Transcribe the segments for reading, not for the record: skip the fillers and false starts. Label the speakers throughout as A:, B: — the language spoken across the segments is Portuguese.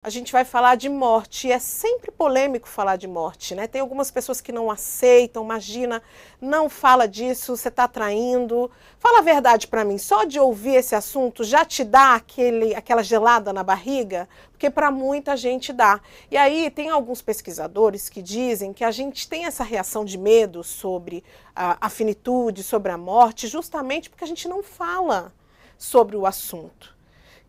A: a gente vai falar de morte. E é sempre polêmico falar de morte, né? Tem algumas pessoas que não aceitam, imagina, não fala disso, você está traindo. Fala a verdade para mim, só de ouvir esse assunto já te dá aquela gelada na barriga? Porque para muita gente dá. E aí tem alguns pesquisadores que dizem que a gente tem essa reação de medo sobre a finitude, sobre a morte, justamente porque a gente não fala sobre o assunto.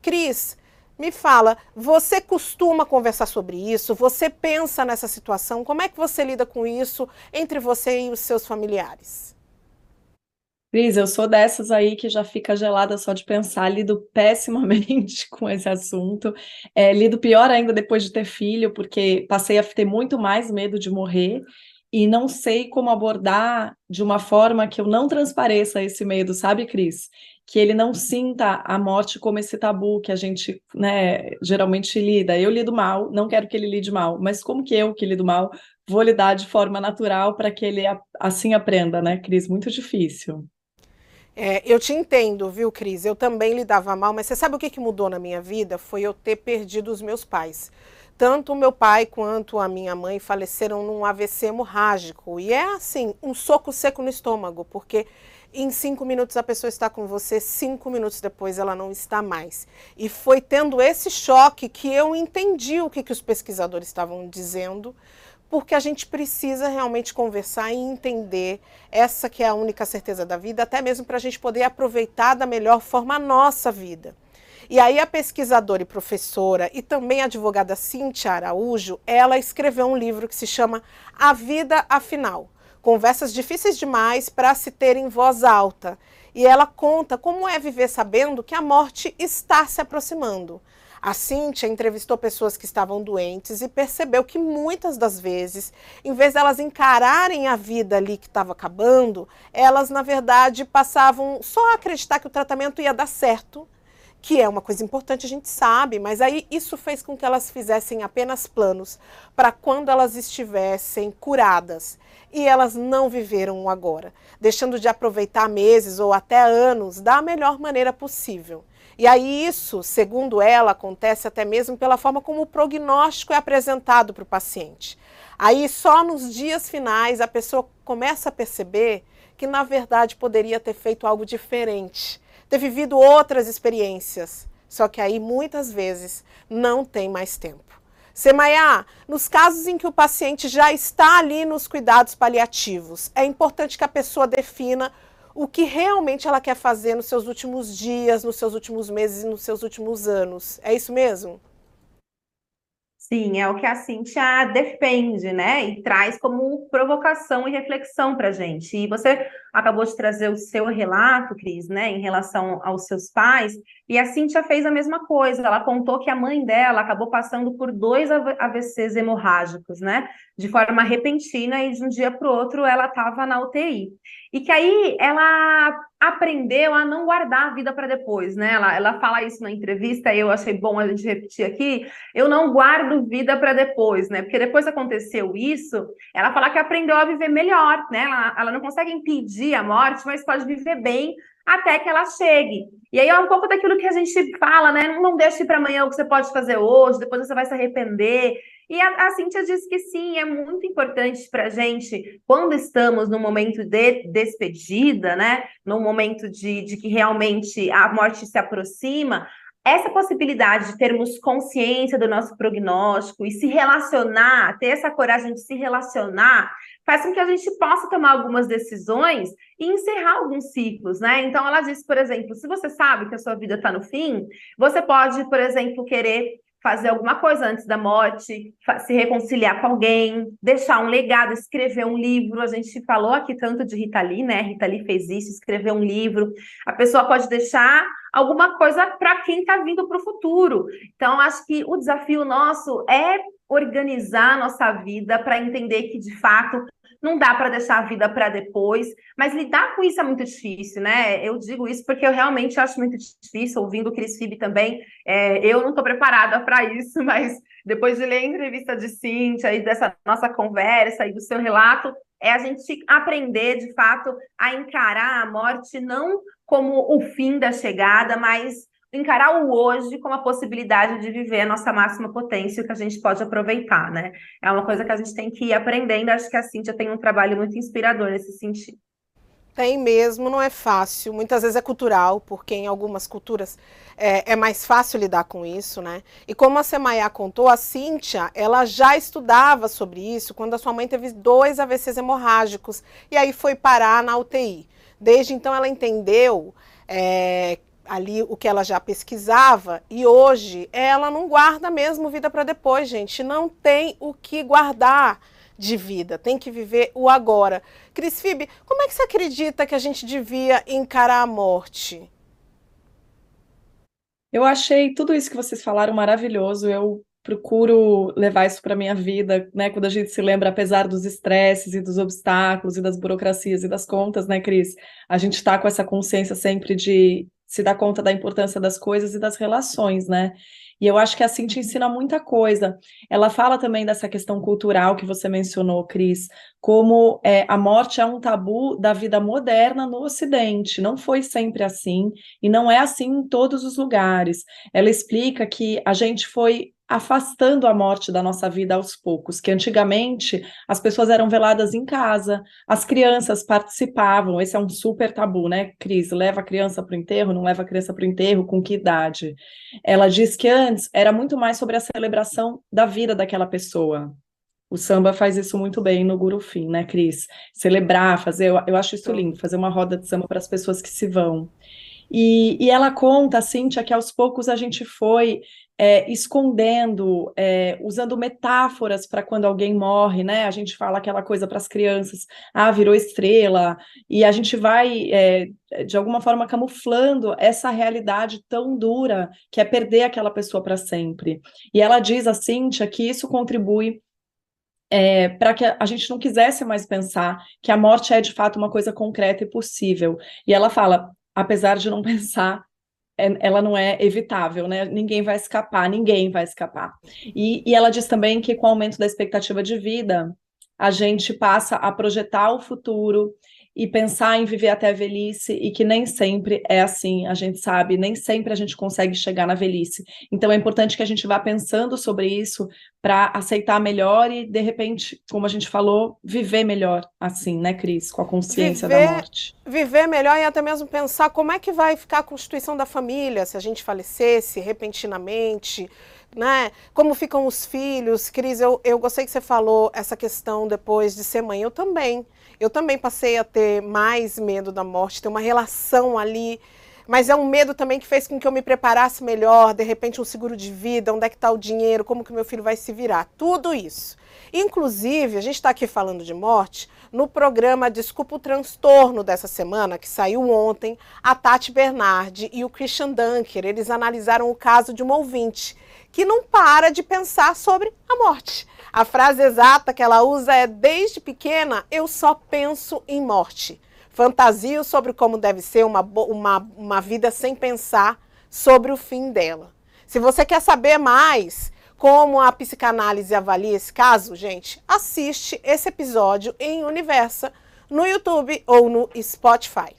A: Cris, me fala, você costuma conversar sobre isso? Você pensa nessa situação? Como é que você lida com isso entre você e os seus familiares?
B: Cris, eu sou dessas aí que já fica gelada só de pensar, lido pessimamente com esse assunto. Lido pior ainda depois de ter filho, porque passei a ter muito mais medo de morrer e não sei como abordar de uma forma que eu não transpareça esse medo, sabe, Cris? Que ele não sinta a morte como esse tabu que a gente, né, geralmente lida. Eu lido mal, não quero que ele lide mal, mas como que eu que lido mal vou lidar de forma natural para que ele assim aprenda, né, Cris? Muito difícil.
A: Eu te entendo, viu, Cris? Eu também lidava mal, mas você sabe o que mudou na minha vida? Foi eu ter perdido os meus pais. Tanto o meu pai quanto a minha mãe faleceram num AVC hemorrágico. E é assim, um soco seco no estômago, porque em 5 minutos a pessoa está com você, 5 minutos depois ela não está mais. E foi tendo esse choque que eu entendi o que os pesquisadores estavam dizendo, porque a gente precisa realmente conversar e entender essa que é a única certeza da vida, até mesmo para a gente poder aproveitar da melhor forma a nossa vida. E aí a pesquisadora e professora e também a advogada Cíntia Araújo, ela escreveu um livro que se chama A Vida Afinal, conversas difíceis demais para se ter em voz alta. E ela conta como é viver sabendo que a morte está se aproximando. A Cíntia entrevistou pessoas que estavam doentes e percebeu que muitas das vezes, em vez de elas encararem a vida ali que estava acabando, elas, na verdade, passavam só a acreditar que o tratamento ia dar certo, que é uma coisa importante, a gente sabe, mas aí isso fez com que elas fizessem apenas planos para quando elas estivessem curadas. E elas não viveram o agora, deixando de aproveitar meses ou até anos da melhor maneira possível. E aí isso, segundo ela, acontece até mesmo pela forma como o prognóstico é apresentado para o paciente. Aí só nos dias finais a pessoa começa a perceber que na verdade poderia ter feito algo diferente, ter vivido outras experiências, só que aí muitas vezes não tem mais tempo. Semaia, nos casos em que o paciente já está ali nos cuidados paliativos, é importante que a pessoa defina o que realmente ela quer fazer nos seus últimos dias, nos seus últimos meses e nos seus últimos anos. É isso mesmo?
C: Sim, é o que a Cíntia defende, né? E traz como provocação e reflexão para a gente. E você acabou de trazer o seu relato, Cris, né, em relação aos seus pais, e a Cíntia fez a mesma coisa. Ela contou que a mãe dela acabou passando por dois AVCs hemorrágicos, né? De forma repentina, e de um dia para o outro ela estava na UTI. E que aí ela aprendeu a não guardar a vida para depois, né? Ela fala isso na entrevista, e eu achei bom a gente repetir aqui. Eu não guardo vida para depois, né? Porque depois aconteceu isso, ela fala que aprendeu a viver melhor, né? Ela não consegue impedir a morte, mas pode viver bem até que ela chegue. E aí é um pouco daquilo que a gente fala, né? Não deixe para amanhã o que você pode fazer hoje, depois você vai se arrepender. E a Cíntia disse que sim, é muito importante para a gente, quando estamos no momento de despedida, né? No momento de que realmente a morte se aproxima, essa possibilidade de termos consciência do nosso prognóstico e se relacionar, ter essa coragem de se relacionar, faz com que a gente possa tomar algumas decisões e encerrar alguns ciclos, né? Então, ela disse, por exemplo, se você sabe que a sua vida está no fim, você pode, por exemplo, querer fazer alguma coisa antes da morte, se reconciliar com alguém, deixar um legado, escrever um livro. A gente falou aqui tanto de Rita Lee, né? Rita Lee fez isso, escreveu um livro. A pessoa pode deixar alguma coisa para quem está vindo para o futuro. Então, acho que o desafio nosso é organizar a nossa vida para entender que, de fato, não dá para deixar a vida para depois, mas lidar com isso é muito difícil, né? Eu digo isso porque eu realmente acho muito difícil, ouvindo o Cris Fibe também, eu não estou preparada para isso, mas depois de ler a entrevista de Cíntia e dessa nossa conversa e do seu relato, é a gente aprender, de fato, a encarar a morte não como o fim da chegada, mas encarar o hoje como a possibilidade de viver a nossa máxima potência, que a gente pode aproveitar, né? É uma coisa que a gente tem que ir aprendendo. Acho que a Cíntia tem um trabalho muito inspirador nesse sentido.
A: Tem mesmo, não é fácil. Muitas vezes é cultural, porque em algumas culturas é mais fácil lidar com isso, né? E como a Semaia contou, a Cíntia, ela já estudava sobre isso quando a sua mãe teve 2 AVCs hemorrágicos e aí foi parar na UTI. Desde então ela entendeu ali o que ela já pesquisava e hoje ela não guarda mesmo vida para depois, gente. Não tem o que guardar de vida, tem que viver o agora. Cris Phoebe, como é que você acredita que a gente devia encarar a morte?
B: Eu achei tudo isso que vocês falaram maravilhoso. Eu procuro levar isso para minha vida, né? Quando a gente se lembra, apesar dos estresses e dos obstáculos e das burocracias e das contas, né, Cris? A gente está com essa consciência sempre de se dar conta da importância das coisas e das relações, né? E eu acho que assim te ensina muita coisa. Ela fala também dessa questão cultural que você mencionou, Cris, como a morte é um tabu da vida moderna no Ocidente. Não foi sempre assim, e não é assim em todos os lugares. Ela explica que a gente foi afastando a morte da nossa vida aos poucos, que antigamente as pessoas eram veladas em casa, as crianças participavam, esse é um super tabu, né, Cris? Leva a criança para o enterro, não leva a criança para o enterro, com que idade? Ela diz que antes era muito mais sobre a celebração da vida daquela pessoa. O samba faz isso muito bem no Gurufim, né, Cris? Celebrar, fazer, eu acho isso lindo, fazer uma roda de samba para as pessoas que se vão. E ela conta, Cíntia, que aos poucos a gente foi escondendo, usando metáforas para quando alguém morre, né? A gente fala aquela coisa para as crianças, virou estrela, e a gente vai, de alguma forma, camuflando essa realidade tão dura que é perder aquela pessoa para sempre. E ela diz, a Cíntia, que isso contribui para que a gente não quisesse mais pensar que a morte é de fato uma coisa concreta e possível. E ela fala, apesar de não pensar, ela não é evitável, né? Ninguém vai escapar, ninguém vai escapar. E ela diz também que com o aumento da expectativa de vida, a gente passa a projetar o futuro e pensar em viver até a velhice, e que nem sempre é assim, a gente sabe, nem sempre a gente consegue chegar na velhice. Então é importante que a gente vá pensando sobre isso para aceitar melhor e, de repente, como a gente falou, viver melhor assim, né, Cris? Com a consciência da morte.
A: Viver melhor e até mesmo pensar como é que vai ficar a constituição da família se a gente falecesse repentinamente, né? Como ficam os filhos. Cris, eu gostei que você falou essa questão depois de ser mãe. Eu também passei a ter mais medo da morte, ter uma relação ali, mas é um medo também que fez com que eu me preparasse melhor, de repente um seguro de vida, onde é que está o dinheiro, como que meu filho vai se virar, tudo isso. Inclusive, a gente está aqui falando de morte, no programa Desculpa o Transtorno dessa semana, que saiu ontem, a Tati Bernardi e o Christian Dunker, eles analisaram o caso de uma ouvinte que não para de pensar sobre a morte. A frase exata que ela usa é: desde pequena, eu só penso em morte. Fantasio sobre como deve ser uma vida sem pensar sobre o fim dela. Se você quer saber mais como a psicanálise avalia esse caso, gente, assiste esse episódio em Universa, no YouTube ou no Spotify.